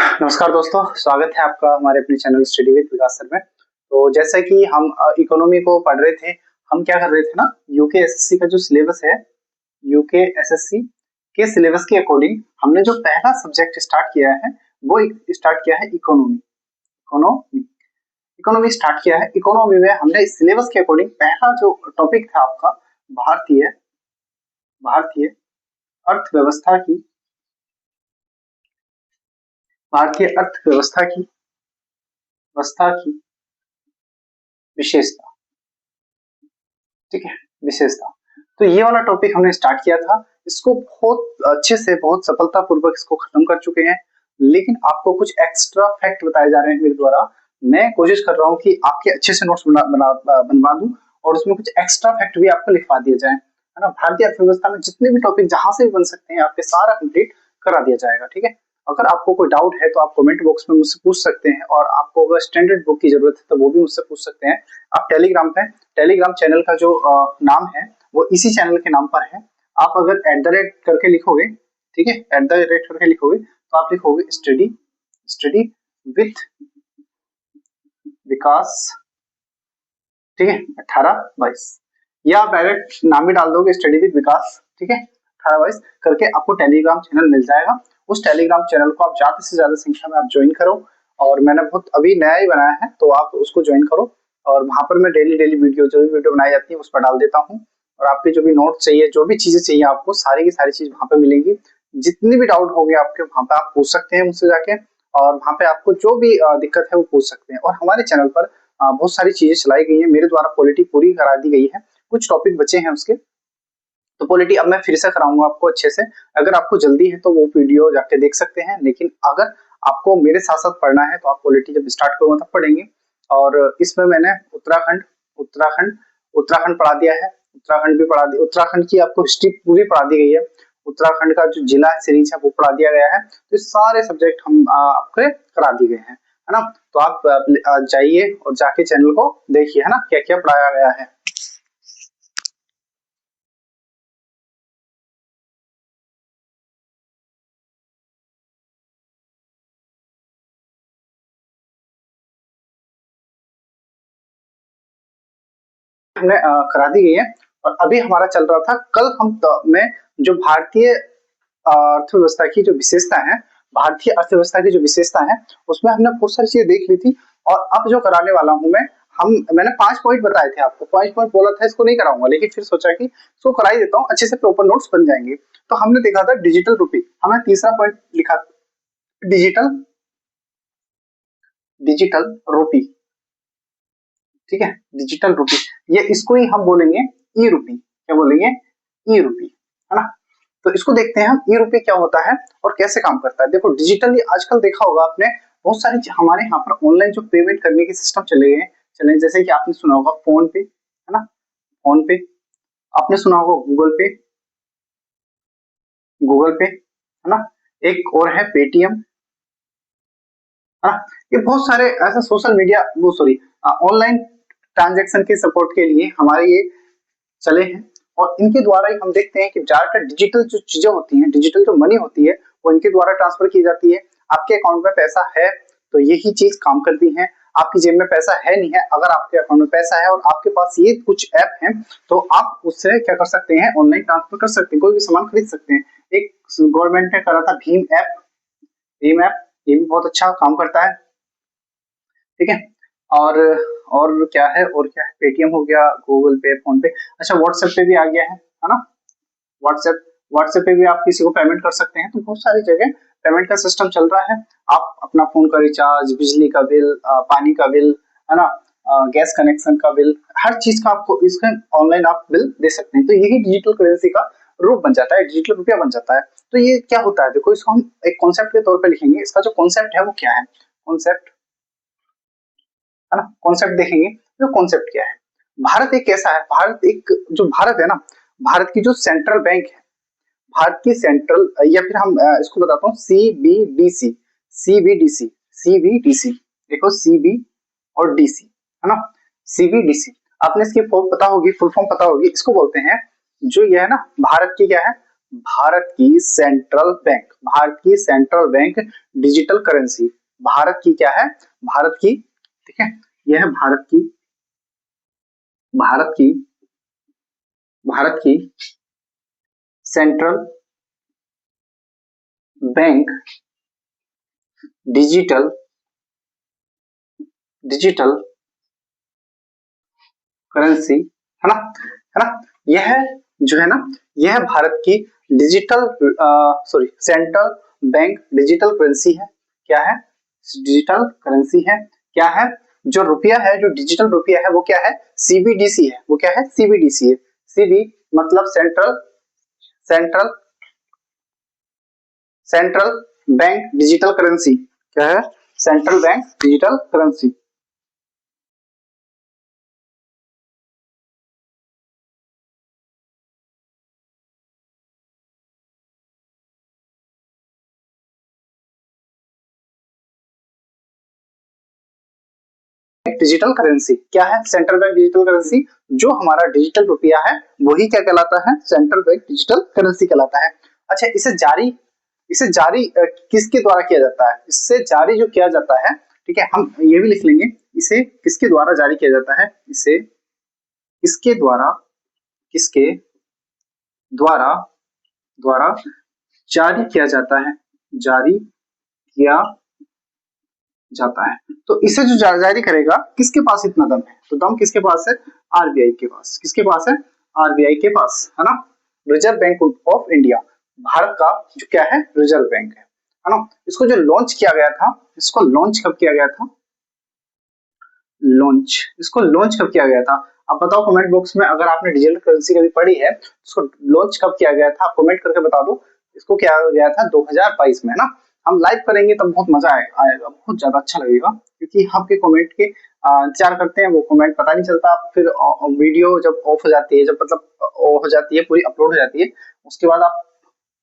नमस्कार दोस्तों, स्वागत है आपका हमारे अपने channel study with Vikas sir में। तो जैसा कि हम इकोनॉमी को पढ़ रहे थे, हम क्या कर रहे थे ना, यूके एसएससी का जो सिलेबस है, यूके एसएससी के सिलेबस के अकॉर्डिंग हमने जो पहला सब्जेक्ट स्टार्ट किया है वो स्टार्ट किया है इकोनॉमी। इकोनॉमी इकोनॉमी स्टार्ट किया है। इकोनॉमी में हमने इस सिलेबस के अकॉर्डिंग पहला जो टॉपिक था आपका भारतीय भारतीय अर्थव्यवस्था की भारतीय अर्थव्यवस्था की व्यवस्था की विशेषता। ठीक है, विशेषता। तो ये वाला टॉपिक हमने स्टार्ट किया था, इसको बहुत अच्छे से बहुत सफलता पूर्वक इसको खत्म कर चुके हैं। लेकिन आपको कुछ एक्स्ट्रा फैक्ट बताए जा रहे हैं मेरे द्वारा। मैं कोशिश कर रहा हूँ कि आपके अच्छे से नोट्स बनवा दूं और उसमें कुछ एक्स्ट्रा फैक्ट भी आपको लिखवा दिए जाए, है ना। भारतीय अर्थव्यवस्था में जितने भी टॉपिक जहां से भी बन सकते हैं आपके सारा कंप्लीट करा दिया जाएगा। ठीक है, अगर आपको कोई डाउट है तो आप कमेंट बॉक्स में मुझसे पूछ सकते हैं, और आपको अगर स्टैंडर्ड बुक की जरूरत है तो वो भी मुझसे पूछ सकते हैं। आप टेलीग्राम पे, टेलीग्राम चैनल का जो नाम है वो इसी चैनल के नाम पर है। आप अगर @ करके लिखोगे, ठीक है, @ करके लिखोगे तो आप लिखोगे स्टडी स्टडी विथ विकास, ठीक है, 1822, या आप डायरेक्ट नाम भी डाल दोगे स्टडी विद विकास, ठीक है, 1822 करके आपको टेलीग्राम चैनल मिल जाएगा। उस टेलीग्राम चैनल को आप ज्यादा से ज्यादा संख्या में आप ज्वाइन करो, और मैंने बहुत अभी नया ही बनाया है तो आप उसको ज्वाइन करो। और वहां पर मैं डेली डेली वीडियो, जो भी वीडियो बनाई जाती है उस पर डाल देता हूँ। और आपके जो भी नोट चाहिए, जो भी चीजें चाहिए आपको, सारी की सारी चीज वहां पे मिलेंगी। जितनी भी डाउट होंगे आपके वहां पे आप पूछ सकते हैं मुझसे जाके, और वहां पे आपको जो भी दिक्कत है वो पूछ सकते हैं। और हमारे चैनल पर बहुत सारी चीजें चलाई गई है, मेरे द्वारा पॉलिटी पूरी करा दी गई है, कुछ टॉपिक बचे हैं उसके, तो पॉलिटी अब मैं फिर से कराऊंगा आपको अच्छे से। अगर आपको जल्दी है तो वो वीडियो जाके देख सकते हैं, लेकिन अगर आपको मेरे साथ साथ पढ़ना है तो आप पॉलिटी जब स्टार्ट करूंगा तब पढ़ेंगे। और इसमें मैंने उत्तराखंड उत्तराखंड उत्तराखंड पढ़ा दिया है, उत्तराखंड भी पढ़ा दिया, उत्तराखंड की आपको हिस्ट्री पूरी पढ़ा दी गई है, उत्तराखंड का जो जिला सीरीज है वो पढ़ा दिया गया है। तो सारे सब्जेक्ट हम आपके करा दिए गए हैं, है ना। तो आप जाइए और जाके चैनल को देखिए, है ना, क्या क्या पढ़ाया गया है। हमने करा दी गई है। और अभी हमारा चल रहा था, कल हम में जो भारतीय अर्थव्यवस्था की जो विशेषता है, भारतीय अर्थव्यवस्था की जो विशेषता है उसमें हमने बहुत सारी चीजें देख ली थी। और अब जो कराने वाला हूं मैं, मैंने 5 पॉइंट बताए थे आपको, 5 पॉइंट बोला था इसको नहीं कराऊंगा, लेकिन फिर सोचा कि इसको करा ही देता हूँ, अच्छे से प्रॉपर नोट्स बन जाएंगे। तो हमने देखा था डिजिटल रूपी, हमने तीसरा पॉइंट लिखा, डिजिटल डिजिटल रूपी, ठीक है, डिजिटल रूपी। ये इसको ही हम बोलेंगे ई रूपी, क्या बोलेंगे, ई रूपी, है ना। तो इसको देखते हैं हम, ई रूपी क्या होता है और कैसे काम करता है। देखो डिजिटली आजकल देखा होगा आपने, बहुत सारी हमारे यहाँ पर ऑनलाइन जो पेमेंट करने के सिस्टम चले, जैसे कि आपने सुना होगा फोन पे, है ना, फोन पे, आपने सुना होगा गूगल पे, है ना, एक और है पेटीएम, है ना। ये बहुत सारे ऐसे सोशल मीडिया, वो सॉरी, ऑनलाइन ट्रांजेक्शन के सपोर्ट के लिए हमारे ये चले हैं। और इनके द्वारा ही हम देखते हैं कि ज्यादातर डिजिटल जो चीजें होती हैं, डिजिटल जो मनी होती है वो इनके द्वारा ट्रांसफर की जाती है। आपके अकाउंट में पैसा है तो यही चीज काम करती है, आपकी जेब में पैसा है नहीं है, अगर आपके अकाउंट में पैसा है और आपके पास ये कुछ ऐप है तो आप उससे क्या कर सकते हैं, ऑनलाइन ट्रांसफर कर सकते हैं, कोई भी सामान खरीद सकते हैं। एक गवर्नमेंट ने करा था भीम ऐप, ये भी बहुत अच्छा काम करता है, ठीक है। और क्या है, और क्या है, पेटीएम हो गया, गूगल पे, फोन पे, अच्छा व्हाट्सएप पे भी आ गया है ना। व्हाट्सएप व्हाट्सएप पे भी आप किसी को पेमेंट कर सकते हैं। तो बहुत सारी जगह पेमेंट का सिस्टम चल रहा है। आप अपना फोन का रिचार्ज, बिजली का बिल, पानी का बिल, है ना, गैस कनेक्शन का बिल, हर चीज का आपको इसका ऑनलाइन आप बिल दे सकते हैं। तो यही डिजिटल करेंसी का रूप बन जाता है, डिजिटल रुपया बन जाता है। तो ये क्या होता है, देखो इसको हम एक कॉन्सेप्ट के तौर पर लिखेंगे। इसका जो कॉन्सेप्ट है वो क्या है, कॉन्सेप्ट, है ना, कॉन्सेप्ट देखेंगे तो कॉन्सेप्ट क्या है। भारत एक कैसा है, भारत एक, जो भारत है ना, भारत की जो सेंट्रल बैंक है, भारत की सेंट्रल, या फिर हम इसको बताता हूँ सीबीडीसी, सीबीडीसी, सीबीडीसी, देखो सीबी और डीसी, है ना, सीबीडीसी। आपने इसकी फुल पता होगी, फुल फॉर्म पता होगी, इसको बोलते हैं, जो ये है ना, भारत की क्या है, भारत की सेंट्रल बैंक, भारत की central bank digital currency, Bharat की क्या है, भारत की, ठीक है, यह है भारत की, भारत की, भारत की central bank digital, digital currency, है ना, है ना, यह जो है ना, यह भारत की digital sorry central bank digital currency है, क्या है, डिजिटल करेंसी है, क्या है, जो रुपया है, जो डिजिटल रुपया है वो क्या है, सीबीडीसी है, वो क्या है, सीबीडीसी है, सीबी मतलब central, central, central bank digital currency, क्या है, central bank digital currency. Digital currency क्या है, सेंट्रल बैंक डिजिटल करेंसी, जो हमारा डिजिटल रुपया है वही क्या कहलाता है, सेंट्रल बैंक डिजिटल करेंसी कहलाता है। अच्छा, इसे जारी किसके द्वारा किया जाता है, इससे जारी जो किया जाता है, ठीक है, हम ये भी लिख लेंगे, इसे किसके द्वारा जारी किया जाता है, इसे किसके द्वारा, किसके द्वारा, द्वारा जारी किया जाता है, जारी किया जाता है। तो इसे जो जारी करेगा, किसके पास इतना दम है, तो दम किसके पास है, आरबीआई के पास, किसके पास है, आरबीआई के पास, है ना, reserve bank of India, Bharat का जो क्या है, रिजर्व बैंक है ना। इसको जो लॉन्च किया गया था, इसको लॉन्च कब किया गया था, लॉन्च, इसको लॉन्च कब किया गया था, आप बताओ कमेंट बॉक्स में, अगर आपने डिजिटल करेंसी कभी पढ़ी है, इसको लॉन्च कब किया गया था, आप कमेंट करके बता दो, इसको किया गया था 2022 में, है ना। हम लाइव करेंगे तब बहुत मजा आएगा, बहुत ज्यादा अच्छा लगेगा, क्योंकि आपके कमेंट के इंतजार करते हैं, वो कमेंट पता नहीं चलता, फिर वीडियो जब ऑफ हो जाती है, जब मतलब हो जाती है, पूरी अपलोड हो जाती है, उसके बाद आप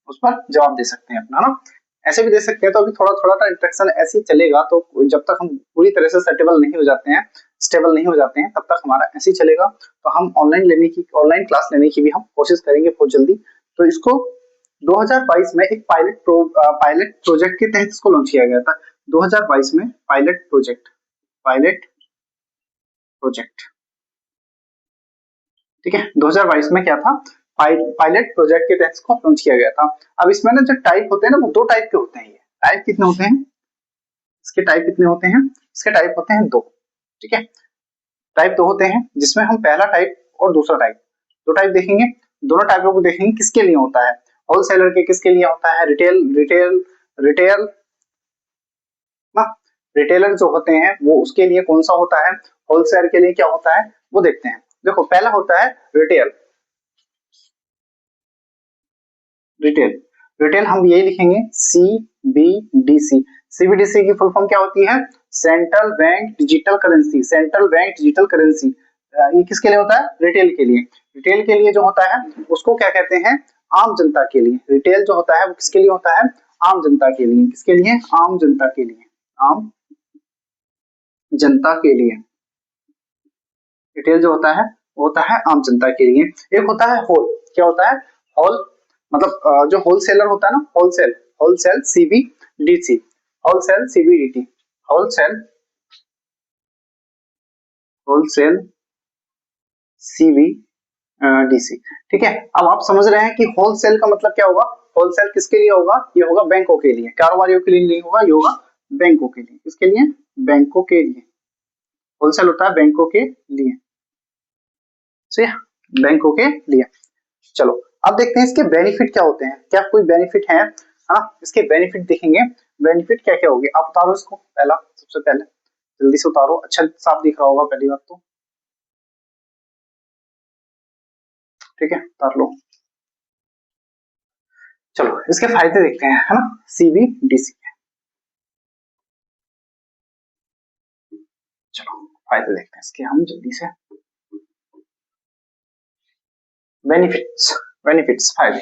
उस पर जवाब दे सकते हैं अपना ना, ऐसे भी दे सकते हैं। तो अभी थोड़ा थोड़ा इंटरेक्शन ऐसे ही चलेगा, तो जब तक हम पूरी तरह से सेटेबल नहीं हो जाते हैं, स्टेबल नहीं हो जाते हैं, तब तक हमारा ऐसे ही चलेगा। तो हम ऑनलाइन लेने की, ऑनलाइन क्लास लेने की भी हम कोशिश करेंगे बहुत जल्दी। तो इसको 2022 में एक पायलट प्रोजेक्ट के तहत इसको लॉन्च किया गया था, 2022 में पायलट प्रोजेक्ट, पायलट प्रोजेक्ट, ठीक है, 2022 में क्या था, पायलट प्रोजेक्ट के तहत इसको लॉन्च किया गया था। अब इसमें ना जो टाइप होते हैं ना, वो दो टाइप के होते हैं, ये टाइप कितने होते हैं, इसके टाइप कितने होते हैं, इसके टाइप होते हैं दो, ठीक है, टाइप दो होते हैं, जिसमें हम पहला टाइप और दूसरा टाइप, दो टाइप देखेंगे, दोनों टाइपों को देखेंगे किसके लिए होता है, होलसेलर के किसके लिए होता है, रिटेल रिटेल रिटेल ना, रिटेलर जो होते हैं वो उसके लिए कौन सा होता है, होलसेलर के लिए क्या होता है, वो देखते हैं। देखो पहला होता है रिटेल, रिटेल, रिटेल हम यही लिखेंगे सीबीडीसी, सीबीडीसी की फुल फॉर्म क्या होती है, central bank digital currency, central bank digital currency, ये किसके लिए होता है, रिटेल के लिए, रिटेल के लिए जो होता है उसको क्या कहते हैं, आम जनता के लिए, रिटेल जो होता है वो किसके लिए होता है, आम जनता के लिए, किसके लिए, आम जनता के लिए, आम जनता के लिए, रिटेल जो होता है वो होता है आम जनता के लिए। एक होता है होल, क्या होता है, होल मतलब जो होलसेलर होता है ना, wholesale, wholesale CBDC, wholesale CBDT, wholesale, wholesale CBDC, ठीक है। अब आप समझ रहे हैं कि होलसेल का मतलब क्या होगा, होलसेल किसके लिए होगा, ये होगा बैंकों के लिए, कारोबारियों के लिए नहीं होगा, ये होगा बैंकों के लिए, किसके लिए, बैंकों के लिए, होलसेल होता है बैंकों के लिए, सही है, बैंकों के लिए। चलो अब देखते हैं इसके बेनिफिट क्या होते हैं, क्या कोई बेनिफिट है, हाँ इसके बेनिफिट देखेंगे, बेनिफिट क्या क्या होंगे, आप उतारो इसको, पहला सबसे पहले जल्दी से उतारो, अच्छा साफ दिख रहा होगा पहली बात तो, ठीक है उतार लो। चलो इसके फायदे देखते हैं, है ना, सीबीडीसी, चलो फायदे देखते हैं इसके हम जल्दी से, बेनिफिट्स, बेनिफिट्स फायदे,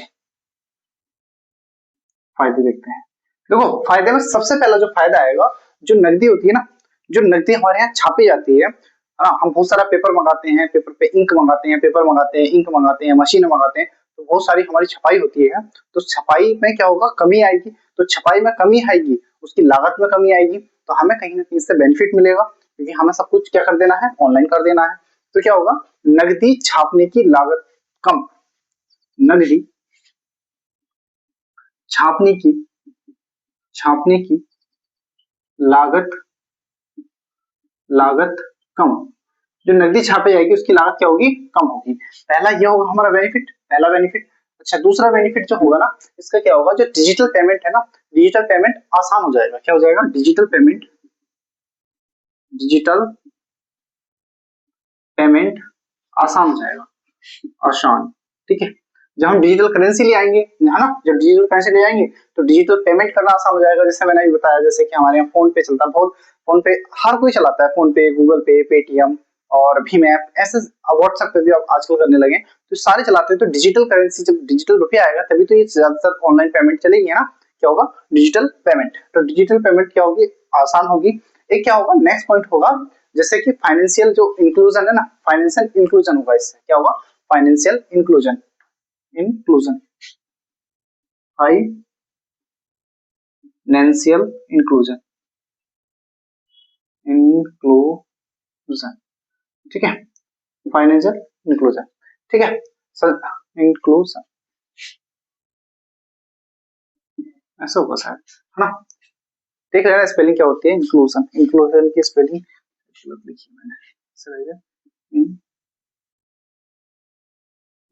फायदे देखते हैं। देखो फायदे में सबसे पहला जो फायदा आएगा, जो नकदी होती है ना, जो नकदी हमारे यहाँ छापी जाती है, हम बहुत सारा पेपर मंगाते हैं, पेपर पे इंक मंगाते हैं, पेपर मंगाते हैं, इंक मंगाते हैं, मशीन मंगाते हैं, तो बहुत सारी हमारी छपाई होती है, तो छपाई में क्या होगा, कमी आएगी। तो छपाई में कमी आएगी, उसकी लागत में कमी आएगी, तो हमें कहीं ना कहीं इससे बेनिफिट मिलेगा, क्योंकि हमें सब कुछ क्या कर देना है, ऑनलाइन कर देना है। तो क्या होगा, नकदी छापने की लागत कम, नकदी छापने की छापने की लागत लागत कम, जो नकदी छापी जाएगी उसकी लागत क्या होगी, कम होगी। पहला ये होगा हमारा बेनिफिट, पहला बेनिफिट। अच्छा, दूसरा बेनिफिट जो होगा ना, इसका क्या होगा, जो डिजिटल पेमेंट है ना, डिजिटल पेमेंट आसान हो जाएगा। क्या हो जाएगा, डिजिटल पेमेंट आसान हो जाएगा, आसान। ठीक है, जब हम डिजिटल करेंसी ले आएंगे, है ना, जब डिजिटल करेंसी ले आएंगे तो डिजिटल पेमेंट करना आसान हो जाएगा। जैसे मैंने अभी बताया, जैसे कि हमारे यहाँ फोन पे चलता है बहुत, फोन पे हर कोई चलाता है, फोन पे, गूगल पे, पेटीएम और भीम ऐप, ऐसे व्हाट्सएप पे भी आप आजकल करने लगे, तो सारे चलाते हैं। तो डिजिटल करेंसी, जब डिजिटल रुपया आएगा तभी तो ये ज्यादातर ऑनलाइन पेमेंट चलेगी, है ना। क्या होगा, डिजिटल पेमेंट। तो डिजिटल पेमेंट क्या होगी, आसान होगी। एक क्या होगा, नेक्स्ट पॉइंट होगा, जैसे कि फाइनेंशियल जो इंक्लूजन है ना, फाइनेंशियल इंक्लूजन होगा। इससे क्या होगा, financial inclusion, inclusion financial inclusion, inclusion. ठीक है, फाइनेंशियल इंक्लूजन। ठीक है सर, इंक्लूजन ऐसा होगा शायद, है ना। देख रहे हैं स्पेलिंग क्या होती है, इंक्लूजन, इंक्लूजन की स्पेलिंग लिखी मैंने,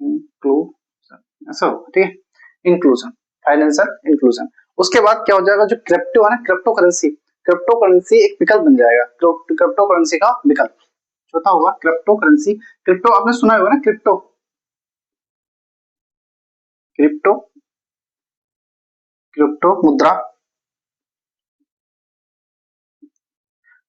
इंक्लूजन ऐसा होगा। ठीक है, इंक्लूजन, फाइनेंशियल इंक्लूजन। उसके बाद क्या हो जाएगा, जो क्रिप्टो है ना, क्रिप्टो करेंसी, क्रिप्टो करेंसी एक विकल्प बन जाएगा, क्रिप्टो करेंसी का विकल्प। चौथा होगा क्रिप्टो करेंसी। क्रिप्टो आपने सुना होगा ना, क्रिप्टो, क्रिप्टो क्रिप्टो मुद्रा,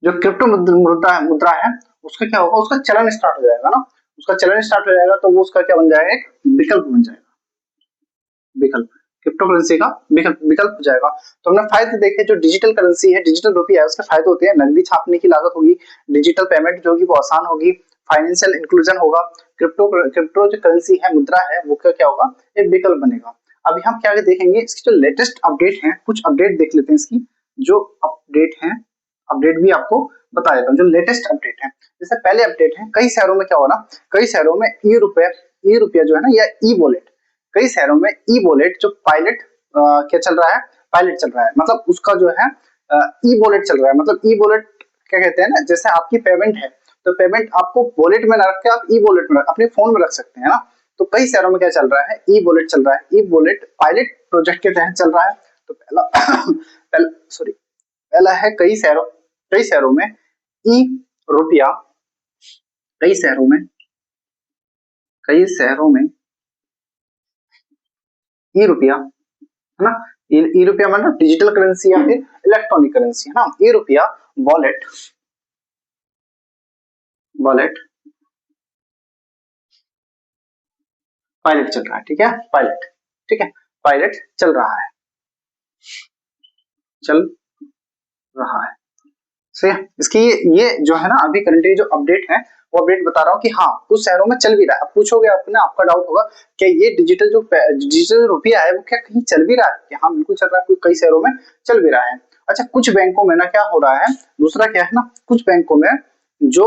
जो क्रिप्टो मुद्रा है, उसका क्या होगा, उसका चलन स्टार्ट हो जाएगा ना, उसका चलन स्टार्ट हो जाएगा, तो वो उसका क्या बन जाएगा, एक विकल्प बन जाएगा, विकल्प, क्रिप्टो करेंसी का विकल्प विकल्प हो जाएगा। तो हमने फायदे देखे, जो डिजिटल करेंसी है, डिजिटल रुपया है, उसके फायदे होते हैं, नकदी छापने की लागत होगी, डिजिटल पेमेंट जो होगी वो आसान होगी, फाइनेंशियल इंक्लूजन होगा, क्रिप्टो क्रिप्टो जो करेंसी है, मुद्रा है, वो क्या होगा, एक विकल्प बनेगा। अभी हम क्या देखेंगे, इसकी जो लेटेस्ट अपडेट है, कुछ अपडेट देख लेते हैं इसकी, जो अपडेट है, अपडेट भी आपको बता देता हूँ, जो लेटेस्ट अपडेट है। जैसे पहले अपडेट है, कई शहरों में क्या हो ना, कई शहरों में ई रुपया जो है ना, या ई वॉलेट, कई शहरों में ई वॉलेट जो पायलट क्या चल रहा है, पायलट चल रहा है, मतलब उसका जो है ई वॉलेट चल रहा है। मतलब ई वॉलेट क्या कहते हैं ना, जैसे आपकी पेमेंट है, तो पेमेंट आपको वॉलेट में ना रख के आप ई वॉलेट में अपने फोन में रख सकते हैं ना। तो कई शहरों में क्या चल रहा है, ई वॉलेट चल रहा है, ई वॉलेट पायलट प्रोजेक्ट के तहत चल रहा है। तो पहला पहला सॉरी पहला है, कई शहरों में ई रुपया, कई शहरों में कई शहरों में ई रुपया, है ना, ई रुपया मतलब डिजिटल करेंसी या फिर इलेक्ट्रॉनिक करेंसी, है ना। ई रुपया वॉलेट, वॉलेट पायलट चल रहा है। ठीक है, पायलट, ठीक है, पायलट चल रहा है, चल रहा है। सही है। इसकी ये जो है ना, अभी करंटली जो अपडेट है, वो अपडेट बता रहा हूँ कि हाँ, कुछ शहरों में चल भी रहा है। अब पूछोगे आपने, आपका डाउट होगा कि ये डिजिटल रुपया है, वो क्या कहीं चल भी रहा है, कि हाँ बिल्कुल चल रहा है, कई शहरों में चल भी रहा है। अच्छा, कुछ बैंकों में ना क्या हो रहा है, दूसरा क्या है ना, कुछ बैंकों में जो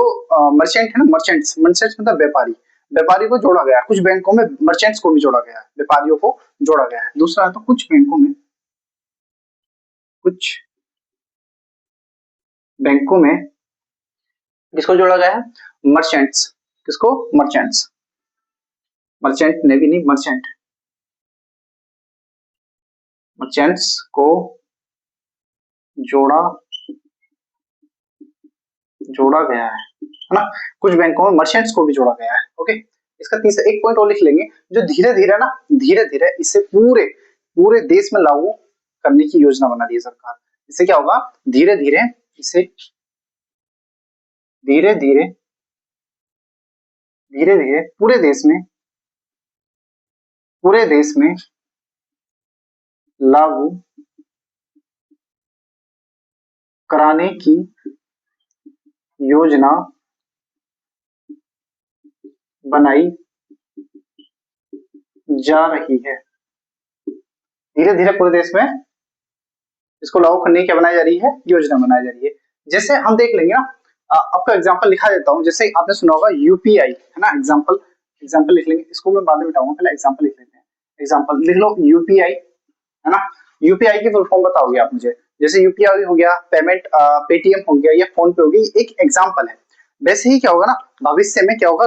मर्चेंट है ना, मर्चेंट्स मर्चेंट्स मतलब व्यापारी, व्यापारी को जोड़ा गया है। कुछ बैंकों में मर्चेंट्स को भी जोड़ा गया है, व्यापारियों को जोड़ा गया है। दूसरा तो कुछ बैंकों में, कुछ बैंकों में किसको जोड़ा गया है, मर्चेंट्स, किसको, मर्चेंट्स, मर्चेंट ने भी नहीं, मर्चेंट, मर्चेंट्स को जोड़ा जोड़ा गया है ना। कुछ बैंकों में मर्चेंट्स को भी जोड़ा गया है। ओके, इसका तीसरा एक पॉइंट और लिख लेंगे, जो धीरे धीरे ना, धीरे धीरे इसे पूरे पूरे देश में लागू करने की योजना बना रही है सरकार। इससे क्या होगा, धीरे धीरे इसे, धीरे धीरे धीरे धीरे पूरे देश में लागू कराने की योजना बनाई जा रही है, धीरे धीरे पूरे देश में इसको लागू करने की क्या बनाई जा रही है, योजना बनाई जा रही है। जैसे हम देख लेंगे ना, आपका एग्जांपल लिखा देता हूँ। जैसे आपने सुना होगा यूपीआई, है ना, एग्जांपल एग्जांपल लिख लेंगे, इसको मैं बाद में बताऊंगा, पहले एग्जांपल लिख लेते हैं। एग्जांपल लिख लो यूपीआई, है ना। यूपीआई की फुल फॉर्म बताओगे आप मुझे। जैसे यूपीआई हो गया, पेमेंट पेटीएम हो गया या फोन पे हो गई, एक एग्जांपल है। वैसे ही क्या होगा ना, भविष्य में क्या होगा,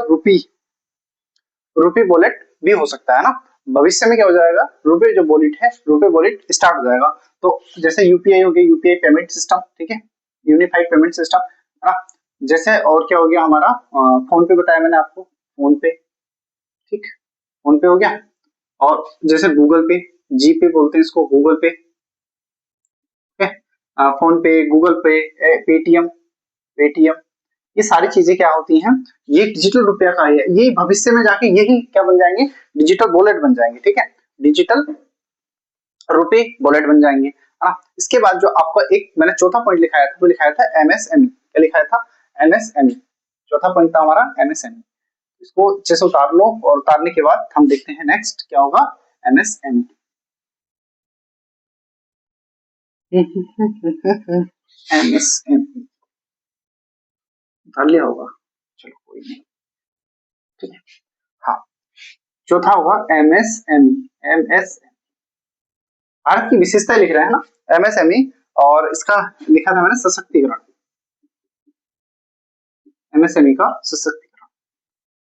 रुपी वॉलेट भी हो सकता है ना। भविष्य में क्या हो जाएगा, रुपए जो वॉलेट है, रुपए वॉलेट स्टार्ट हो जाएगा। तो जैसे यूपीआई हो गया, यूपीआई पेमेंट सिस्टम, ठीक है, यूनिफाइड पेमेंट सिस्टम, है ना। जैसे और क्या हो गया हमारा, फोन पे बताया मैंने आपको, फोन पे, ठीक, फोन पे हो गया। और जैसे गूगल पे, जीपे बोलते हैं इसको, गूगल पे, ठीक है, फोन पे, गूगल पे, पेटीएम, पेटीएम, ये सारी चीजें क्या होती हैं, ये डिजिटल रुपया का है। ये भविष्य में जाके यही क्या बन जाएंगे, डिजिटल वॉलेट बन जाएंगे, ठीक है, डिजिटल रुपए वॉलेट बन जाएंगे। हाँ, इसके बाद जो आपका एक मैंने चौथा पॉइंट लिखाया था, वो लिखाया था एमएसएमई। क्या लिखाया था, एमएसएमई। चौथा पॉइंट था हमारा एमएसएमई। इसको अच्छे से उतार लो, और उतारने के बाद हम देखते हैं नेक्स्ट क्या होगा, एमएसएमई। एमएसएमई उतार लिया होगा, चलो कोई नहीं, ठीक है। हाँ, चौथा होगा एमएसएमई। एमएसएमई भारत की विशेषता लिख रहा है ना, एमएसएमई, और इसका लिखा था मैंने सशक्तिकरण, एमएसएमई का सशक्तिकरण।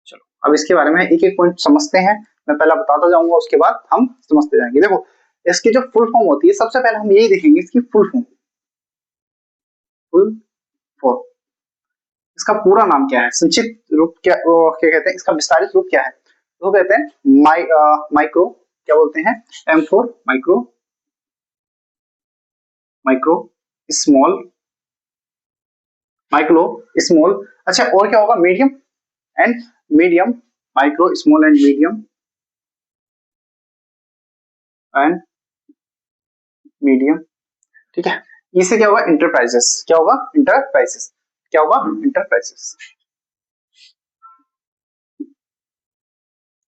चलो अब इसके बारे में एक एक पॉइंट समझते हैं। मैं पहला बताता जाऊंगा, उसके बाद हम समझते जाएंगे। देखो, इसकी जो फुल फॉर्म होती है, सबसे पहले हम यही देखेंगे इसकी फुल फॉर्म। फुल फॉर्म, इसका पूरा नाम क्या है, संक्षिप्त रूप क्या, क्या कहते हैं, इसका विस्तारित रूप क्या है, वो कहते हैं माइक्रो, क्या बोलते हैं, M for micro, micro small, micro small. अच्छा, और क्या होगा, medium and medium, micro small and medium, and medium, ठीक है। इससे क्या होगा, इंटरप्राइजेस, क्या होगा, इंटरप्राइजेस, क्या होगा, इंटरप्राइजेस,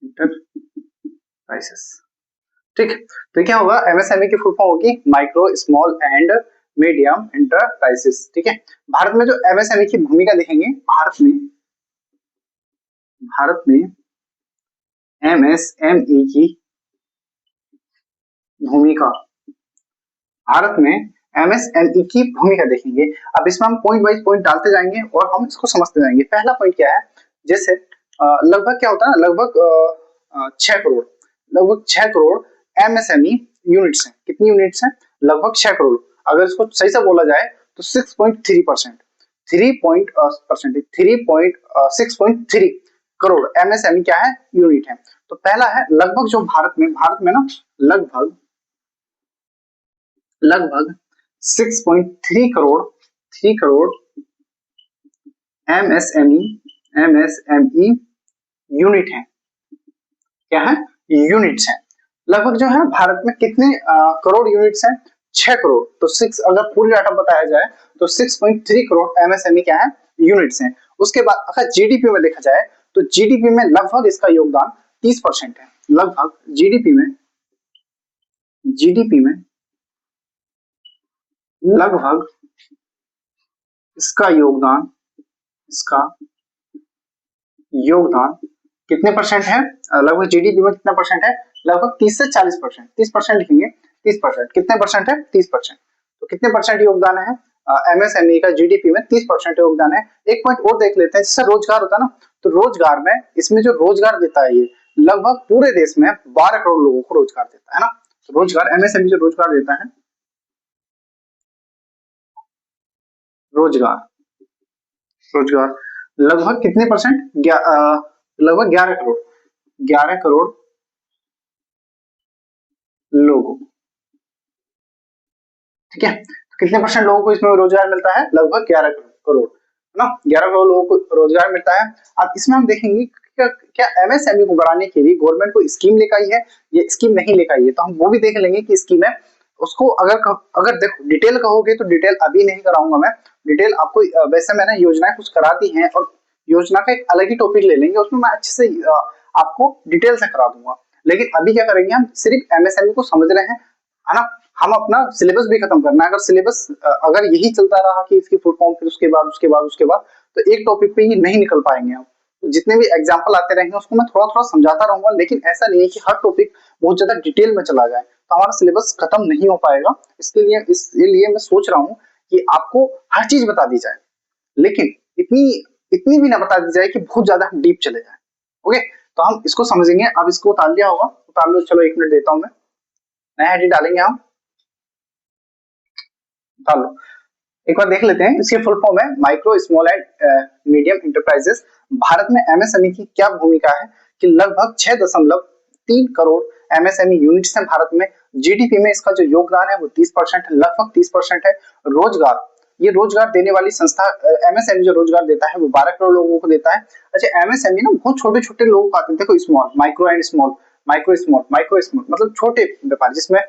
इंटरप्राइजेस, ठीक। तो क्या होगा, एमएसएमई की फुल फॉर्म होगी micro small and medium enterprises, ठीक है। भारत में जो एमएसएमई की भूमिका देखेंगे, भारत में एमएसएमई की भूमिका, भारत में एमएसएमई की भूमिका देखेंगे। अब इसमें हम पॉइंट वाइज पॉइंट डालते जाएंगे और हम इसको समझते जाएंगे। पहला पॉइंट क्या है, जैसे लगभग क्या होता है ना, लगभग 6 करोड़, लगभग 6 करोड़ एमएसएमई यूनिट्स हैं। कितनी यूनिट्स हैं, लगभग 6 करोड़। अगर इसको सही से बोला जाए तो 6.3%, 3.6.3 करोड़ एमएसएमई क्या है, यूनिट है। तो पहला है लगभग, जो भारत में ना लगभग लगभग 6.3 करोड़, 3 करोड़ एमएसएमई यूनिट है, क्या है, यूनिट्स है। लगभग जो है भारत में कितने करोड़ यूनिट्स हैं, 6 करोड़। तो 6, अगर पूरी डाटा बताया जाए तो 6.3 करोड़ एमएसएमई क्या है, यूनिट्स हैं। उसके बाद अगर जीडीपी में देखा जाए तो जीडीपी में लगभग इसका योगदान 30% है। लगभग जीडीपी में लगभग इसका योगदान कितने परसेंट है, लगभग जीडीपी में कितना परसेंट है, लगभग 30 से 40%, 30% लिखेंगे, 30%, कितने परसेंट है, 30%। तो कितने परसेंट योगदान है एमएसएमई का जीडीपी में, 30% योगदान है। एक पॉइंट और देख लेते हैं, जैसे रोजगार होता है ना, तो रोजगार में, इसमें जो रोजगार देता है, ये लगभग पूरे देश में 12 करोड़ लोगों को रोजगार देता है ना। तो रोजगार, एमएसएमई जो रोजगार देता है, रोजगार, रोजगार लगभग कितने परसेंट, लगभग 11 करोड़, 11 करोड़ लोगों, ठीक है। तो कितने परसेंट लोगों को इसमें रोजगार मिलता है, लगभग 11 करोड़, है ना, 11 करोड़ लोगों को रोजगार मिलता है। अब इसमें हम देखेंगे क्या एमएसएमई को बढ़ाने के लिए गवर्नमेंट को स्कीम लेकर आई है, ये स्कीम नहीं लेकर आई है, तो हम वो भी देख लेंगे कि स्कीम है उसको। अगर देखो डिटेल कहोगे तो डिटेल अभी नहीं कराऊंगा मैं, डिटेल आपको वैसे मैंने योजनाएं कुछ करा दी हैं, और योजना का एक अलग ही टॉपिक ले लेंगे, उसमें मैं अच्छे से आपको डिटेल से करा दूंगा। लेकिन अभी क्या करेंगे, हम सिर्फ एमएसएमई को समझ रहे हैं, है ना। हम अपना सिलेबस भी खत्म करना है। अगर सिलेबस अगर यही चलता रहा कि इसकी फुल फॉर्म, फिर उसके बाद तो एक टॉपिक पे ही नहीं निकल पाएंगे हम। तो जितने भी एग्जाम्पल आते रहेंगे उसको मैं थोड़ा थोड़ा समझाता रहूंगा, लेकिन ऐसा नहीं है कि हर टॉपिक बहुत ज्यादा डिटेल में चला जाए, तो हमारा सिलेबस खत्म नहीं हो पाएगा। इसके लिए मैं सोच रहा हूँ कि आपको हर चीज बता दी जाए, लेकिन इतनी इतनी भी ना बता दी जाए कि बहुत ज्यादा डीप चले जाए। ओके, तो हम इसको समझेंगे। अब इसको उतार लिया होगा, उतार लो, चलो 1 मिनट देता हूँ मैं, नया हेडिंग डालेंगे हम, उतार लो। एक बार देख लेते हैं, इसके फुल फॉर्म है micro small and medium enterprises. Bharat में एमएसएमई की क्या भूमिका है कि लगभग 6.3 करोड़ एमएसएमई यूनिट्स हैं भारत में। जीडीपी में इसका जो योगदान है वो 30% है, लगभग 30% है। रोजगार, ये रोजगार देने वाली संस्था, एमएसएमई जो रोजगार देता है वो 12 करोड़ लोगों को देता है। अच्छा, एमएसएमई ना बहुत छोटे छोटे लोगों को आते हैं, देखो small, micro and small, micro small मतलब छोटे व्यापार, जिसमें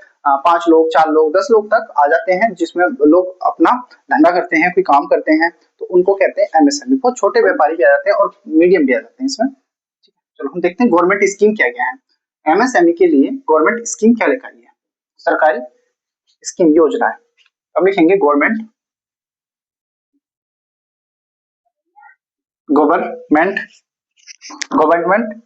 5 लोग, 4 लोग, 10 लोग तक आ जाते हैं, जिसमें लोग अपना धंधा करते हैं, कोई काम करते हैं, तो उनको कहते हैं एमएसएमई। बहुत छोटे व्यापारी भी आ जाते हैं और मीडियम भी आ जाते हैं इसमें। चलो हम देखते हैं गवर्नमेंट स्कीम क्या क्या है। एमएसएमई के लिए गवर्नमेंट स्कीम क्या लिखाई है, सरकारी स्कीम योजना है। अब लिखेंगे गवर्नमेंट, गवर्नमेंट, गवर्नमेंट